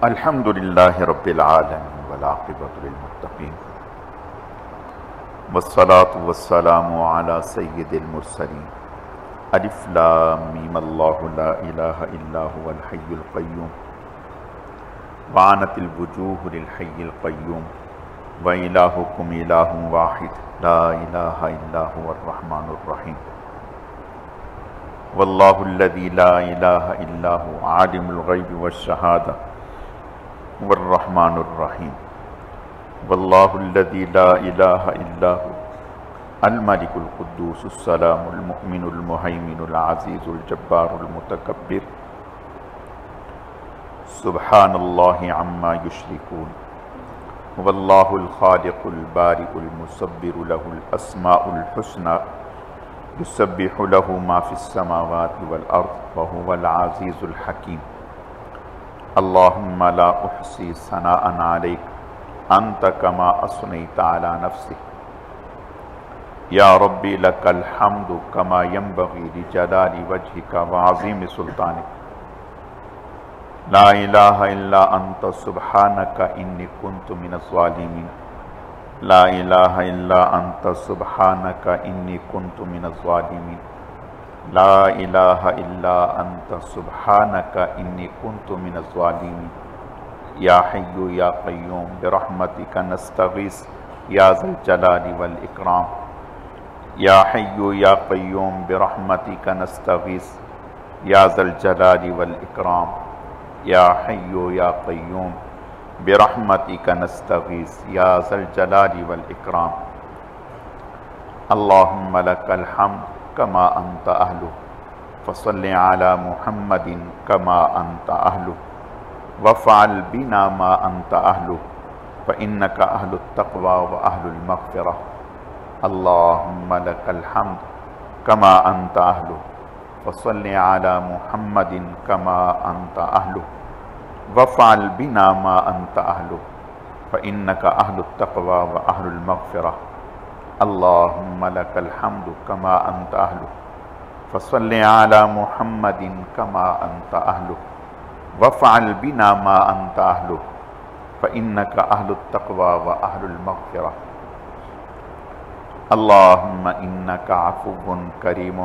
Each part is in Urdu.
الحمد لله رب العالمين والعاقبة للمتقين والصلاة والسلام على سيد المرسلين ألف لام ميم الله لا إله إلا هو الحي القيوم وعنت الوجوه للحي القيوم وإلهكم إله واحد لا إله إلا هو الرحمن الرحيم والله الذي لا إله إلا هو عالم الغيب والشهادة والرحمن الرحيم والله الذي لا إله إلا هو الملك القدوس السلام المؤمن المهيمن العزيز الجبار المتكبر سبحان الله عما يشركون والله الخالق البارئ المصبر له الأسماء الحسنى يسبح له ما في السماوات والأرض وهو العزيز الحكيم اللهم لا أحصي ثناء عليك أنت كما أثنيت على نفسك يا ربي لك الحمد كما ينبغي لجلال وجهك وعظيم سلطانك لا إله إلا أنت سبحانك إني كنت من الظالمين لا إله إلا أنت سبحانك إني كنت من الظالمين لا إله إلا أنت سبحانك إني كنت من الظالمين يا حي يا قيوم برحمتك نستغيث يا ذا الجلال والإكرام يا حي يا قيوم برحمتك نستغيث يا ذا الجلال والإكرام يا حي يا قيوم برحمتك نستغيث يا ذا الجلال والإكرام اللهم لك الحمد كما أنت أهله فصل على محمد كما أنت أهله وافعل بنا ما أنت أهله فإنك أهل التقوى وأهل المغفرة اللهم لك الحمد كما أنت أهله فصل على محمد كما أنت أهله وافعل بنا ما أنت أهله فإنك أهل التقوى وأهل المغفرة اللهم لك الحمد كما أنت أهله فصل على محمد كما أنت أهله وافعل بنا ما أنت أهله فإنك أهل التقوى وأهل المغفرة اللهم إنك عفو كريم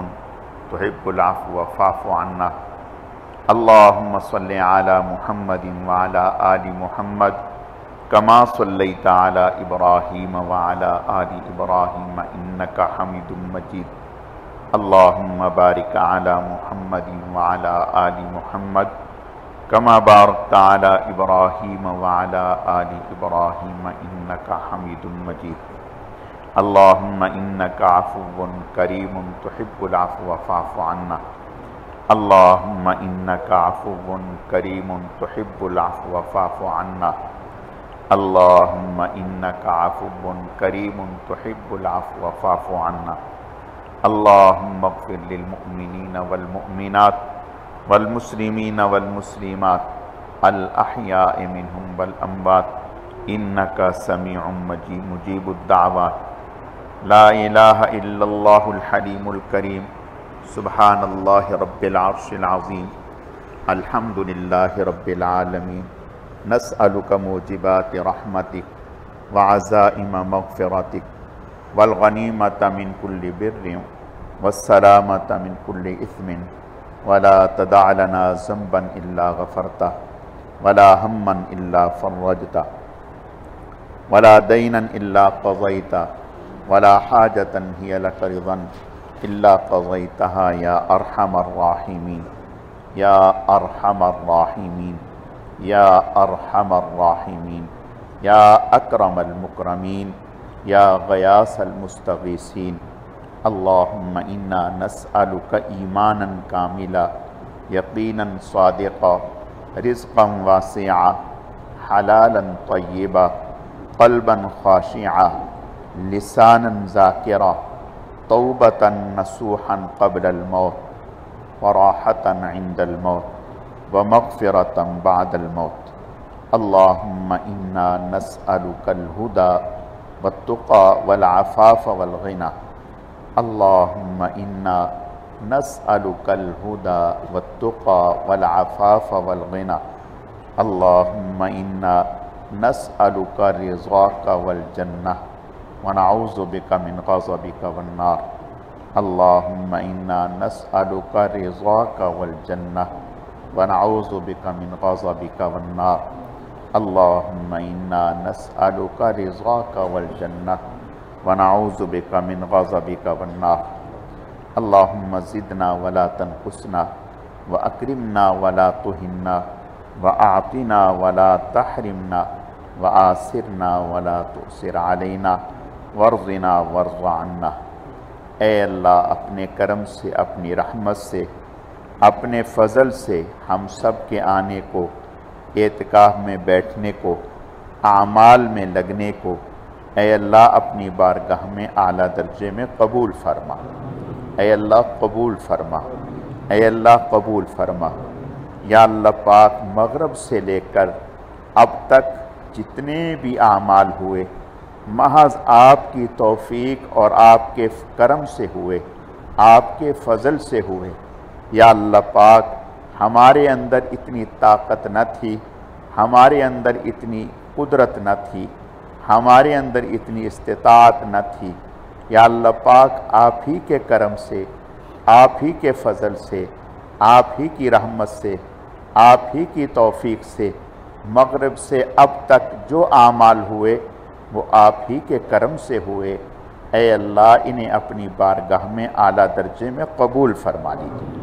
تحب العفو فاعف عنا اللهم صل على محمد وعلى آل محمد كما صليت على إبراهيم وعلى آل إبراهيم إنك حميد مجيد اللهم بارك على محمد وعلى آل محمد كما باركت على إبراهيم وعلى آل إبراهيم إنك حميد مجيد اللهم إنك عفو كريم تحب العفو فاعف عنا اللهم إنك عفو كريم تحب العفو فاعف عنا اللهم إنك عفو كريم تحب العفو فاعف عنا اللهم اغفر للمؤمنين والمؤمنات والمسلمين والمسلمات الأحياء منهم والأموات إنك سميع مجيب الدعوات لا إله إلا الله الحليم الكريم سبحان الله رب العرش العظيم الحمد لله رب العالمين نسألك موجبات رحمتك وعزائم مغفرتك والغنيمة من كل بر والسلامة من كل إثم ولا تدع لنا ذنبا إلا غفرته ولا هما إلا فرجته ولا دينا إلا قضيته ولا حاجة هي لك رضا إلا قضيتها يا أرحم الراحمين يا أرحم الراحمين يا أرحم الراحمين يا أكرم المكرمين يا غياث المستغيثين اللهم إنا نسألك إيمانا كاملا يقينا صادقا رزقا واسعا حلالا طيبا قلبا خاشعا لسانا ذاكرا توبة نصوحا قبل الموت وراحة عند الموت ومغفرة بعد الموت اللهم إنا نسألك الهدى والتقى والعفاف والغنى اللهم إنا نسألك الهدى والتقى والعفاف والغنى اللہم انا نسألک رضاک والجنہ ونعوذ بک من غضبک والنار اللہم انا نسألک رضاک والجنہ ونعوذ بک من غضبک والنار اللہم انا نسألک رضاک والجنہ ونعوذ بک من غضبک والنار اللہم زدنا ولا تنقصنا واکرمنا ولا تہنا وأعطنا ولا تحرمنا وآثرنا ولا تؤثر علینا وارضنا وارض عنا۔ اے اللہ اپنے کرم سے، اپنی رحمت سے، اپنے فضل سے ہم سب کے آنے کو، اعتکاف میں بیٹھنے کو، اعمال میں لگنے کو اے اللہ اپنی بارگاہ میں اعلیٰ درجے میں قبول فرما۔ اے اللہ قبول فرما، اے اللہ قبول فرما۔ یا اللہ پاک مغرب سے لے کر اب تک جتنے بھی اعمال ہوئے محض آپ کی توفیق اور آپ کے کرم سے ہوئے، آپ کے فضل سے ہوئے۔ یا اللہ پاک ہمارے اندر اتنی طاقت نہ تھی، ہمارے اندر اتنی قدرت نہ تھی، ہمارے اندر اتنی استطاعت نہ تھی۔ یا اللہ پاک آپ ہی کے کرم سے، آپ ہی کے فضل سے، آپ ہی کی رحمت سے، آپ ہی کی توفیق سے مغرب سے اب تک جو اعمال ہوئے وہ آپ ہی کے کرم سے ہوئے۔ اے اللہ انہیں اپنی بارگاہ میں اعلیٰ درجے میں قبول فرما لیجیے۔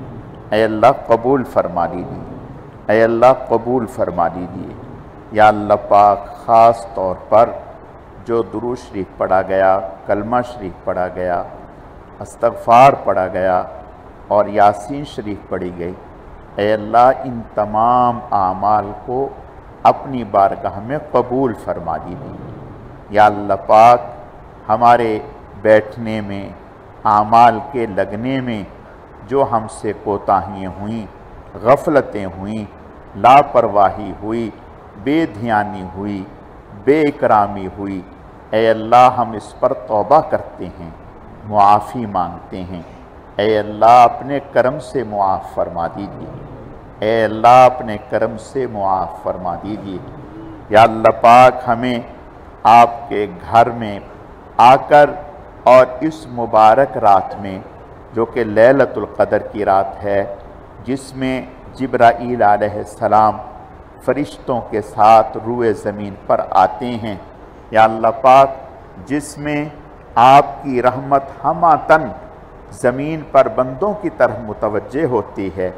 اے اللہ قبول فرما لیجیے، اے اللہ قبول فرما لیجیے۔ یا اللہ پاک خاص طور پر جو درود شریف پڑھا گیا، کلمہ شریف پڑھا گیا، استغفار پڑھا گیا اور یاسین شریف پڑھی گئی، اے اللہ ان تمام اعمال کو اپنی بارگاہ میں قبول فرما دیجیے۔ یا اللہ پاک ہمارے بیٹھنے میں، اعمال کے لگنے میں جو ہم سے کوتاہیاں ہوئیں، غفلتیں ہوئیں، لاپرواہی ہوئی، بے دھیانی ہوئی، بے اکرامی ہوئی، اے اللہ ہم اس پر توبہ کرتے ہیں، معافی مانگتے ہیں۔ اے اللہ اپنے کرم سے معاف فرما دیجیے، اے اللہ اپنے کرم سے معاف فرما دیجیے۔ یا اللہ پاک ہمیں آپ کے گھر میں آ کر اور اس مبارک رات میں جو کہ لیلۃ القدر کی رات ہے، جس میں جبرائیل علیہ السلام فرشتوں کے ساتھ روئے زمین پر آتے ہیں، یا اللہ پاک جس میں آپ کی رحمت ہماتن زمین پر بندوں کی طرف متوجہ ہوتی ہے۔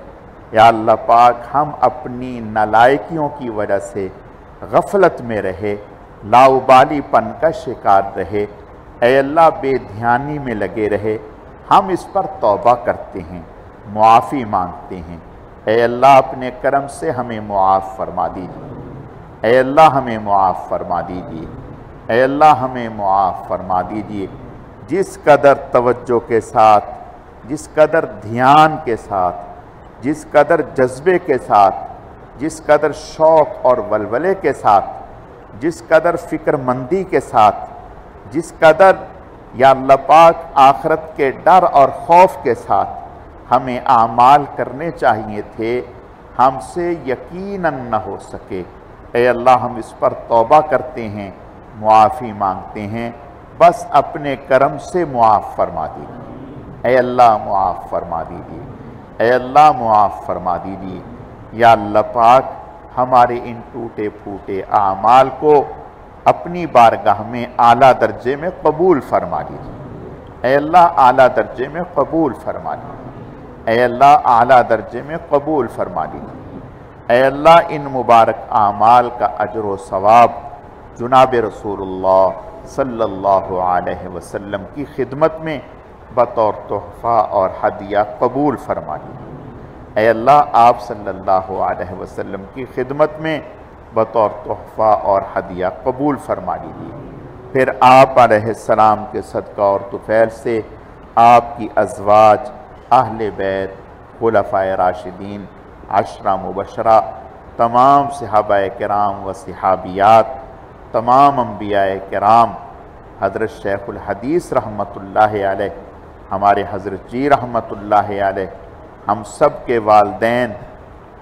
یا اللہ پاک ہم اپنی نالائکیوں کی وجہ سے غفلت میں رہے، لاؤبالی پن کا شکار رہے، اے اللہ بے دھیانی میں لگے رہے، ہم اس پر توبہ کرتے ہیں، معافی مانگتے ہیں۔ اے اللہ اپنے کرم سے ہمیں معاف فرما دیجیے، اے اللہ ہمیں معاف فرما دیجیے، اے اللہ ہمیں معاف فرما دیجیے۔ جس قدر توجہ کے ساتھ، جس قدر دھیان کے ساتھ، جس قدر جذبے کے ساتھ، جس قدر شوق اور ولولے کے ساتھ، جس قدر فکر مندی کے ساتھ، جس قدر یا اللہ پاک آخرت کے ڈر اور خوف کے ساتھ ہمیں اعمال کرنے چاہیے تھے، ہم سے یقیناً نہ ہو سکے۔ اے اللہ ہم اس پر توبہ کرتے ہیں، معافی مانگتے ہیں، بس اپنے کرم سے معاف فرما دیجیے۔ اے اللہ معاف فرما دیجیے، اے اللہ معاف فرما دیجیے۔ یا اللہ پاک ہمارے ان ٹوٹے پھوٹے اعمال کو اپنی بارگاہ میں اعلیٰ درجے میں قبول فرما لیجیے۔ اے اللہ اعلیٰ درجے میں قبول فرما لیجیے، اے اللہ اعلیٰ درجے میں قبول فرما لیجیے۔ اے اللہ ان مبارک اعمال کا اجر و ثواب جناب رسول اللہ صلی اللہ علیہ وسلم کی خدمت میں بطور تحفہ اور ہدیہ قبول فرما لیجیے۔ اے اللہ آپ صلی اللہ علیہ وسلم کی خدمت میں بطور تحفہ اور ہدیہ قبول فرما لیجیے۔ پھر آپ علیہ السلام کے صدقہ اور طفیل سے آپ کی ازواج، اہل بیت، خلفائے راشدین، عشرہ مبشرہ، تمام صحابہ کرام و صحابیات، تمام انبیاء کرام، حضرت شیخ الحدیث رحمۃ اللہ علیہ، ہمارے حضرت جی رحمۃ اللہ علیہ، ہم سب کے والدین،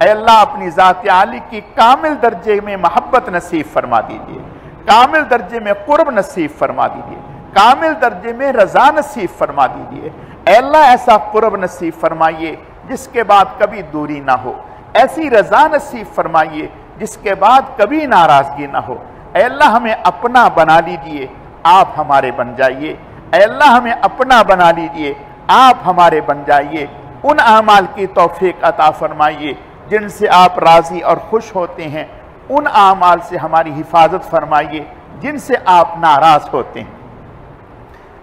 اے اللہ اپنی ذات عالی کی کامل درجے میں محبت نصیب فرما دیجئے، کامل درجے میں قرب نصیب فرما دیجئے، کامل درجے میں رضا نصیب فرما دیجئے۔ اے اللہ ایسا قرب نصیب فرمائیے جس کے بعد کبھی دوری نہ ہو، ایسی رضا نصیب فرمائیے جس کے بعد کبھی ناراضگی نہ ہو۔ اے اللہ ہمیں اپنا بنا لیجئے، آپ ہمارے بن جائیے۔ اے اللہ ہمیں اپنا بنا لیجئے، آپ ہمارے بن جائیے۔ ان اعمال کی توفیق عطا فرمائیے جن سے آپ راضی اور خوش ہوتے ہیں، ان اعمال سے ہماری حفاظت فرمائیے جن سے آپ ناراض ہوتے ہیں۔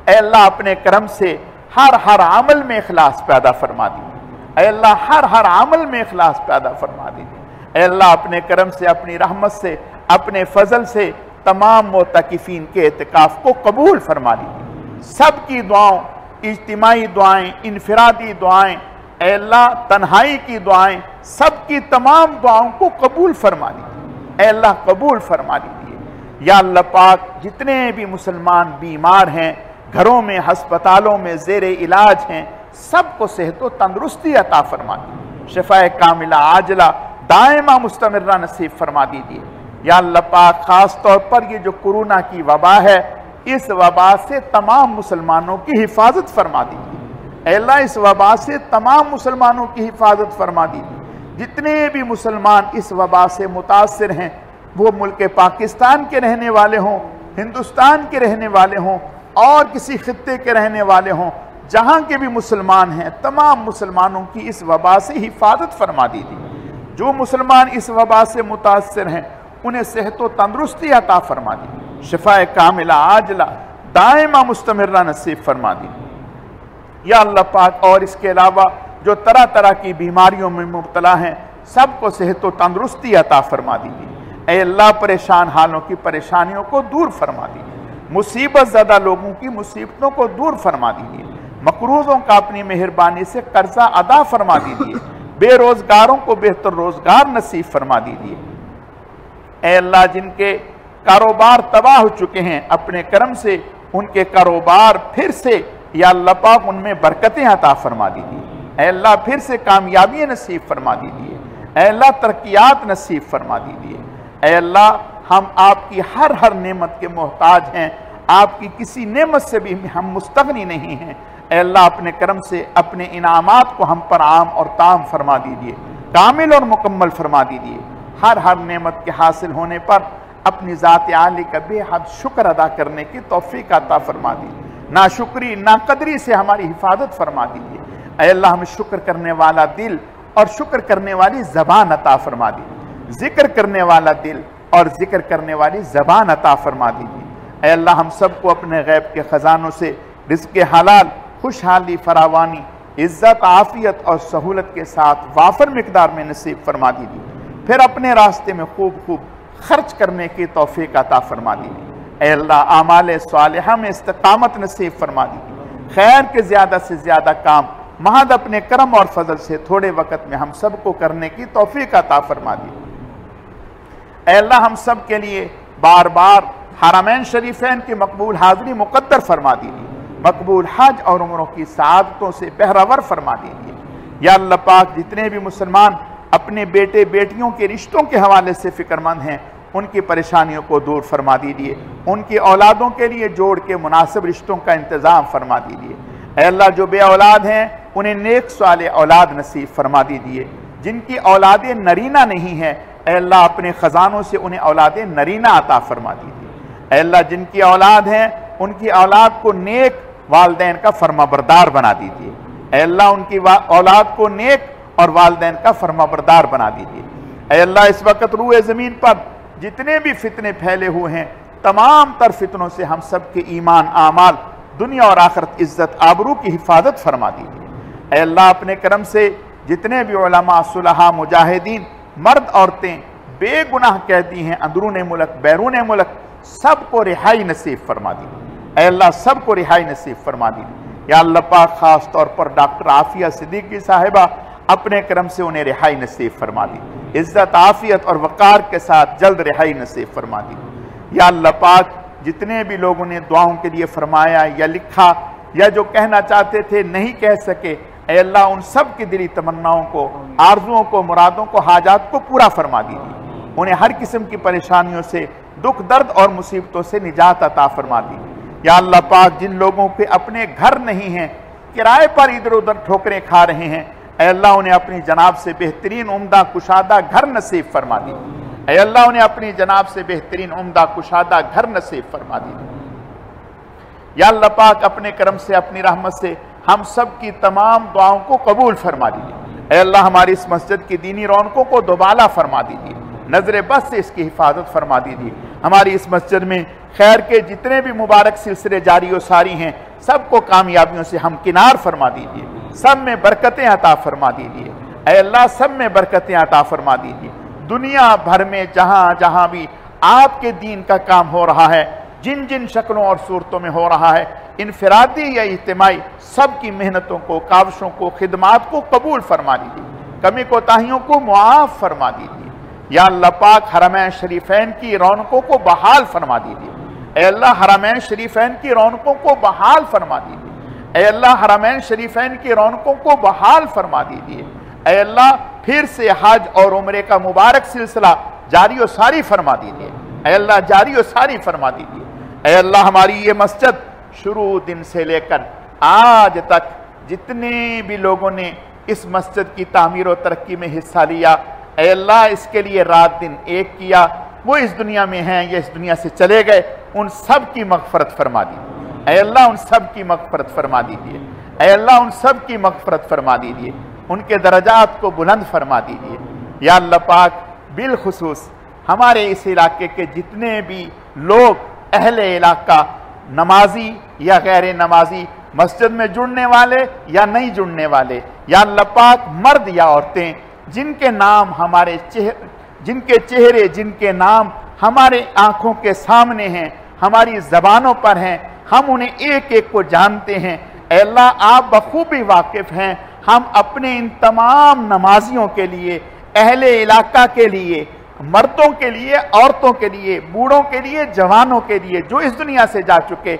اے اللہ اپنے کرم سے ہر عمل میں اخلاص پیدا فرما دیجیے۔ اے اللہ ہر عمل میں اخلاص پیدا فرما دیجیے۔ اے اللہ اپنے کرم سے، اپنی رحمت سے، اپنے فضل سے تمام معتکفین کے اعتکاف کو قبول فرما لیجیے۔ سب کی دعاؤں، اجتماعی دعائیں، انفرادی دعائیں، اے اللہ تنہائی کی دعائیں، سب کی تمام دعاؤں کو قبول فرما لیجیے۔ اے اللہ قبول فرما لیجیے۔ یا اللہ پاک جتنے بھی مسلمان بیمار ہیں، گھروں میں، ہسپتالوں میں زیر علاج ہیں، سب کو صحت و تندرستی عطا فرما دیجیے، شفاء کاملہ عاجلہ دائمہ مستمرہ نصیب فرما دیجیے۔ یا اللہ پاک خاص طور پر یہ جو کورونا کی وبا ہے، اس وبا سے تمام مسلمانوں کی حفاظت فرما دیجیے۔ اے اللہ اس وبا سے تمام مسلمانوں کی حفاظت فرما دیجیے۔ جتنے بھی مسلمان اس وبا سے متاثر ہیں، وہ ملک پاکستان کے رہنے والے ہوں، ہندوستان کے رہنے والے ہوں اور کسی خطے کے رہنے والے ہوں، جہاں کے بھی مسلمان ہیں، تمام مسلمانوں کی اس وبا سے حفاظت فرما دیجیے۔ جو مسلمان اس وبا سے متاثر ہیں انہیں صحت و تندرستی عطا فرما دیجیے، شفاء کاملہ عاجلہ دائمہ مستمرہ نصیب فرما دیجیے۔ یا اللہ پاک اور اس کے علاوہ جو طرح طرح کی بیماریوں میں مبتلا ہیں، سب کو صحت و تندرستی عطا فرما دیجیے۔ اے اللہ پریشان حالوں کی پریشانیوں کو دور فرما دیجیے، مصیبت زدہ لوگوں کی مصیبتوں کو دور فرما دیجیے، مقروضوں کا اپنی مہربانی سے قرضہ ادا فرما دیجیے، بے روزگاروں کو بہتر روزگار نصیب فرما دیجیے۔ اے اللہ جن کے کاروبار تباہ ہو چکے ہیں، اپنے کرم سے ان کے کاروبار پھر سے یا اللہ پاک ان میں برکتیں عطا فرما دیجیے۔ اے اللہ پھر سے کامیابی نصیب فرما دیجیے۔ اے اللہ ترقیات نصیب فرما دیجیے۔ اے اللہ ہم آپ کی ہر نعمت کے محتاج ہیں، آپ کی کسی نعمت سے بھی ہم مستغنی نہیں ہیں۔ اے اللہ اپنے کرم سے اپنے انعامات کو ہم پر عام اور تام فرما دیجیے، کامل اور مکمل فرما دیجیے۔ ہر نعمت کے حاصل ہونے پر اپنی ذات عالی کا بے حد شکر ادا کرنے کی توفیق عطا فرما دیجیے، ناشکری ناقدری سے ہماری حفاظت فرما دیجیے۔ اے اللہ ہمیں شکر کرنے والا دل اور شکر کرنے والی زبان عطا فرما دیجیے، ذکر کرنے والا دل اور ذکر کرنے والی زبان عطا فرما دیجیے۔ اے اللہ ہم سب کو اپنے غیب کے خزانوں سے رزق حلال، خوشحالی، فراوانی، عزت، عافیت اور سہولت کے ساتھ وافر مقدار میں نصیب فرما دیجیے۔ پھر اپنے راستے میں خوب خرچ کرنے کی توفیق عطا فرما دیجیے۔ اے اللہ اعمال صالحہ میں استقامت نصیب فرما دیجیے، خیر کے زیادہ سے زیادہ کام محض اپنے کرم اور فضل سے تھوڑے وقت میں ہم سب کو کرنے کی توفیق عطا فرما دیجیے۔ اے اللہ ہم سب کے لیے بار بار حرمین شریفین کی مقبول حاضری مقدر فرما دیجیے، مقبول حج اور عمروں کی سعادتوں سے بہرور فرما دیجیے۔ یا اللہ پاک جتنے بھی مسلمان اپنے بیٹے بیٹیوں کے رشتوں کے حوالے سے فکر مند ہیں، ان کی پریشانیوں کو دور فرما دیجیے، ان کی اولادوں کے لیے جوڑ کے مناسب رشتوں کا انتظام فرما دیجیے۔ اے اللہ جو بے اولاد ہیں انہیں نیک صالح اولاد نصیب فرما دیجیے، جن کی اولادیں نرینہ نہیں ہیں اے اللہ اپنے خزانوں سے انہیں اولادیں نرینہ عطا فرما دیجیے۔ اے اللہ جن کی اولاد ہیں ان کی اولاد کو نیک والدین کا فرما بردار بنا دیجیے۔ اے اللہ ان کی اولاد کو نیک اور والدین کا فرما بردار بنا دیجیے۔ اے اللہ اس وقت روئے زمین پر جتنے بھی فتنے پھیلے ہوئے ہیں، تمام تر فتنوں سے ہم سب کے ایمان، اعمال، دنیا اور آخرت، عزت، آبرو کی حفاظت فرما دیجیے۔ اے اللہ اپنے کرم سے جتنے بھی علماء، صلحاء، مجاہدین، مرد عورتیں بے گناہ قیدی ہیں اندرون ملک بیرون ملک، سب کو رہائی نصیب فرما دیجیے۔ اے اللہ سب کو رہائی نصیب فرما دیجیے۔ یا اللہ پاک خاص طور پر ڈاکٹر عافیہ صدیقی صاحبہ اپنے کرم سے انہیں رہائی نصیب فرما دیجیے، عزت، عافیت اور وقار کے ساتھ جلد رہائی نصیب فرما دیجیے۔ یا اللہ پاک جتنے بھی لوگوں نے دعاؤں کے لیے فرمایا یا لکھا یا جو کہنا چاہتے تھے نہیں کہہ سکے، اے اللہ ان سب کی دلی تمناؤں کو، آرزوؤں کو، مرادوں کو، حاجات کو پورا فرما دیجیے، انہیں ہر قسم کی پریشانیوں سے، دکھ درد اور مصیبتوں سے نجات عطا فرما دیجیے۔ یا اللہ پاک جن لوگوں کے اپنے گھر نہیں ہیں، کرائے پر ادھر ادھر ٹھوکریں کھا رہے ہیں، اے اللہ انہیں اپنی جناب سے بہترین عمدہ کشادہ گھر نصیب فرما دیجیے، اے اللہ انہیں اپنی جناب سے بہترین عمدہ کشادہ گھر نصیب فرما دیجیے۔ یا اللہ پاک اپنے کرم سے، اپنی رحمت سے ہم سب کی تمام دعاؤں کو قبول فرما دیجیے، اے اللہ ہماری اس مسجد کی دینی رونقوں کو دوبالا فرما دیجیے، نظر بس سے اس کی حفاظت فرما دیجیے، ہماری اس مسجد میں خیر کے جتنے بھی مبارک سلسلے جاری و ساری ہیں سب کو کامیابیوں سے ہمکنار فرما دیجیے، سب میں برکتیں عطا فرما دیجیے، اے اللہ سب میں برکتیں عطا فرما دیجیے۔ دنیا بھر میں جہاں جہاں بھی آپ کے دین کا کام ہو رہا ہے، جن جن شکلوں اور صورتوں میں ہو رہا ہے، انفرادی یا اجتماعی، سب کی محنتوں کو، کاوشوں کو، خدمات کو قبول فرما دیجیے، کمی کوتاہیوں کو معاف فرما دیجیے۔ یا اللہ پاک حرمین شریفین کی رونقوں کو بحال فرما دیجیے، اے اللہ حرمین شریفین کی رونقوں کو بحال فرما دیجیے، اے اللہ حرمین شریفین کی رونقوں کو بحال فرما دیجیے، اے اللہ پھر سے حج اور عمرے کا مبارک سلسلہ جاری و ساری فرما دیجیے، اے اللہ جاری و ساری فرما دیجیے۔ اے اللہ ہماری یہ مسجد شروع دن سے لے کر آج تک جتنے بھی لوگوں نے اس مسجد کی تعمیر و ترقی میں حصہ لیا، اے اللہ اس کے لیے رات دن ایک کیا، وہ اس دنیا میں ہیں یا اس دنیا سے چلے گئے، ان سب کی مغفرت فرما دیجیے، اے اللہ ان سب کی مغفرت فرما دیجیے، اے اللہ ان سب کی مغفرت فرما دیجیے، ان کے درجات کو بلند فرما دیجیے۔ یا اللہ پاک بالخصوص ہمارے اس علاقے کے جتنے بھی لوگ اہل علاقہ، نمازی یا غیر نمازی، مسجد میں جڑنے والے یا نہیں جڑنے والے، یا اللہ پاک مرد یا عورتیں، جن کے نام جن کے چہرے، جن کے نام ہمارے آنکھوں کے سامنے ہیں، ہماری زبانوں پر ہیں، ہم انہیں ایک ایک کو جانتے ہیں، اے اللہ آپ بخوبی واقف ہیں، ہم اپنے ان تمام نمازیوں کے لیے، اہل علاقہ کے لیے، مردوں کے لیے، عورتوں کے لیے، بوڑھوں کے لیے، جوانوں کے لیے، جو اس دنیا سے جا چکے،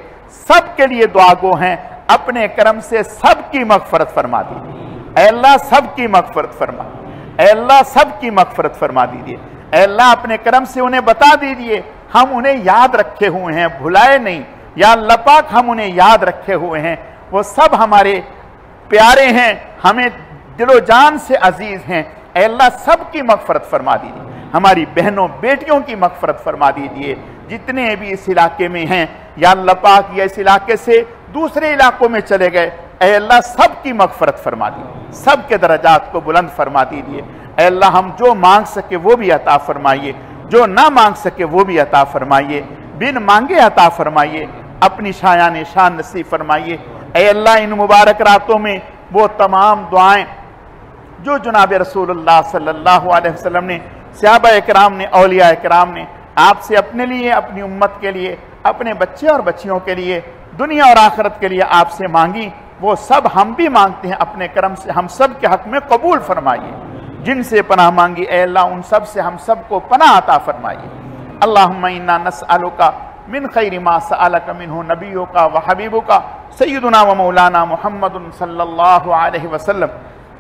سب کے لیے دعا گو ہیں، اپنے کرم سے سب کی مغفرت فرما دیجیے، اے اللہ سب کی مغفرت فرما، اے اللہ سب کی مغفرت فرما دیجیے، اے اللہ اپنے کرم سے انہیں بتا دیجیے ہم انہیں یاد رکھے ہوئے ہیں، بھلائے نہیں، یا اللہ پاک ہم انہیں یاد رکھے ہوئے ہیں، وہ سب ہمارے پیارے ہیں، ہمیں دل و جان سے عزیز ہیں، اے اللہ سب کی مغفرت فرما دیجیے، ہماری بہنوں بیٹیوں کی مغفرت فرما دیجیے، جتنے بھی اس علاقے میں ہیں، یا اللہ پاک یہ اس علاقے سے دوسرے علاقوں میں چلے گئے، اے اللہ سب کی مغفرت فرما دیجیے، سب کے درجات کو بلند فرما دیجیے، اے اللہ ہم جو مانگ سکے وہ بھی عطا فرمائیے، جو نہ مانگ سکے وہ بھی عطا فرمائیے، بن مانگے عطا فرمائیے، اپنی شایان شان نصیب فرمائیے، اے اللہ ان مبارک راتوں میں وہ تمام دعائیں جو جناب رسول اللہ صلی اللہ علیہ وسلم نے، صحابہ اکرام نے، اولیاء اکرام نے آپ سے اپنے لیے، اپنی امت کے لیے، اپنے بچے اور بچیوں کے لیے، دنیا اور آخرت کے لیے آپ سے مانگی، وہ سب ہم بھی مانگتے ہیں، اپنے کرم سے ہم سب کے حق میں قبول فرمائیے، جن سے پناہ مانگی اے اللہ ان سب سے ہم سب کو پناہ عطا فرمائیے۔ اللہم انا نسألک من خیر ما سألک منہ نبیک و حبیبک سیدنا و مولانا محمد صلی اللہ علیہ وسلم۔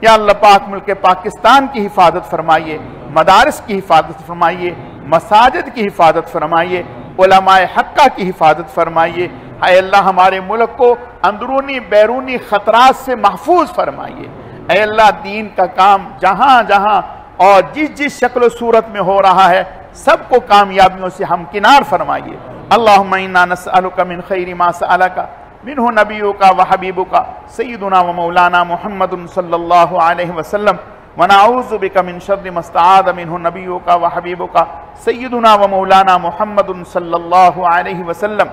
یا اللہ پاک ملک پاکستان کی حفاظت فرمائیے، مدارس کی حفاظت فرمائیے، مساجد کی حفاظت فرمائیے، علماء حقہ کی حفاظت فرمائیے، اے اللہ ہمارے ملک کو اندرونی بیرونی خطرات سے محفوظ فرمائیے، اے اللہ دین کا کام جہاں جہاں اور جس جس شکل و صورت میں ہو رہا ہے سب کو کامیابیوں سے ہمکنار فرمائیے۔ اللہم انا نسألک من خیر ما سألک منہ نبیک و حبیبک سیدنا و مولانا محمد صلی اللہ علیہ وسلم ونعوذ بک من شر ما استعاذ منہ نبیک و حبیبک سیدنا و مولانا محمد صلی اللہ علیہ وسلم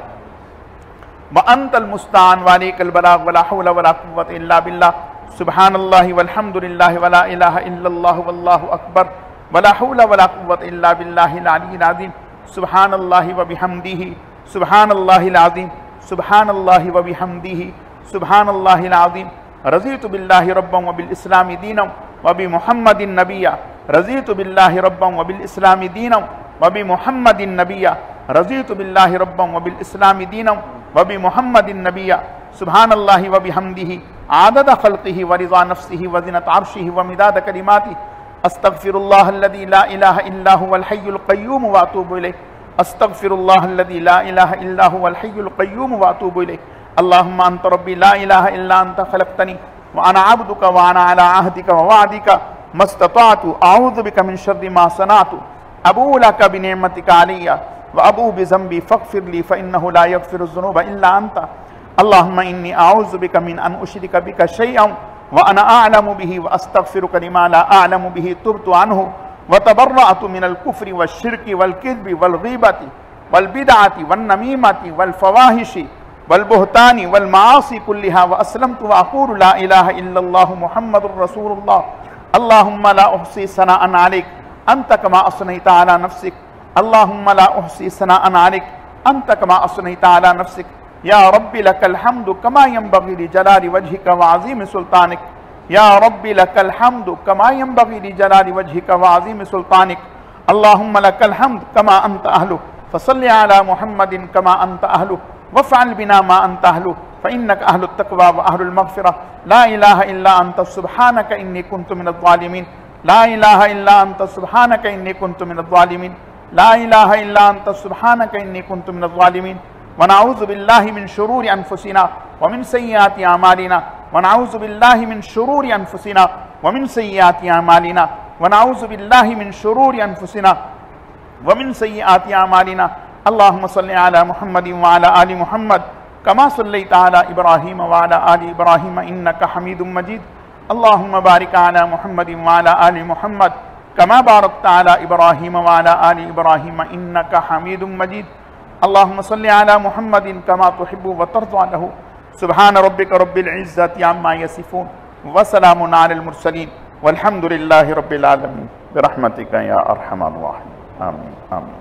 وانت المستعان وعلیک البلاغ ولا حول ولا قوة الا باللہ سبحان اللہ والحمد للہ ولا الہ الا اللہ واللہ اکبر ولا حول ولا قوة الا باللہ العلی العظیم سبحان اللہ وبحمدہ سبحان اللہ العظیم سبحان اللہ وبحمدہ سبحان اللہ العظیم رضیت باللہ ربا وبالاسلام دینا وبمحمد نبیا رضیت باللہ ربا وبالاسلام دینا وبمحمد نبیا رضیت باللہ ربا وبالاسلام دینا وبمحمد نبیا سبحان اللہ وبحمدہ عدد خلقه ورضا نفسه وزنة عرشه ومداد كلماته استغفر الله الذي لا اله الا هو الحي القيوم واتوب اليه استغفر الله الذي لا اله الا هو الحي القيوم واتوب اليه اللهم انت ربي لا اله الا انت خلقتني وانا عبدك وانا على عهدك ووعدك ما استطعت اعوذ بك من شر ما صنعت ابوء لك بنعمتك علي وابوء بذنبي فاغفر لي فانه لا يغفر الذنوب الا انت اللهم إني أعوذ بك من أن أشرك بك شيئا وأنا أعلم به وأستغفرك لما لا أعلم به تبت عنه وتبرأت من الكفر والشرك والكذب والغيبة والبدعة والنميمة والفواحش والبهتان والمعاصي كلها وأسلمت وأقول لا إله إلا الله محمد رسول الله اللهم لا أحصي ثناء عليك أنت كما أثنيت على نفسك اللهم لا أحصي ثناء عليك أنت كما أثنيت على نفسك يا رب لك الحمد كما ينبغي لجلال وجهك وعظيم سلطانك يا رب لك الحمد كما ينبغي لجلال وجهك وعظيم سلطانك اللهم لك الحمد كما أنت أهله فصل على محمد كما أنت أهله وافعل بنا ما أنت أهله فإنك أهل التقوى وأهل المغفرة لا إله إلا أنت سبحانك إني كنت من الظالمين لا إله إلا أنت سبحانك إني كنت من الظالمين لا إله إلا أنت سبحانك إني كنت من الظالمين ونعوذ بالله من شرور أنفسنا ومن سيئات أعمالنا ونعوذ بالله من شرور أنفسنا ومن سيئات أعمالنا ونعوذ بالله من شرور أنفسنا ومن سيئات أعمالنا اللهم صل على محمد وعلى آل محمد كما صليت على إبراهيم وعلى آل إبراهيم إنك حميد مجيد اللهم بارك على محمد وعلى آل محمد كما باركت على إبراهيم وعلى آل إبراهيم إنك حميد مجيد اللهم صل على محمد كما تحب وترضى له سبحان ربك رب العزة عما يصفون وسلام على المرسلين والحمد لله رب العالمين برحمتك يا أرحم الراحمين آمين آمين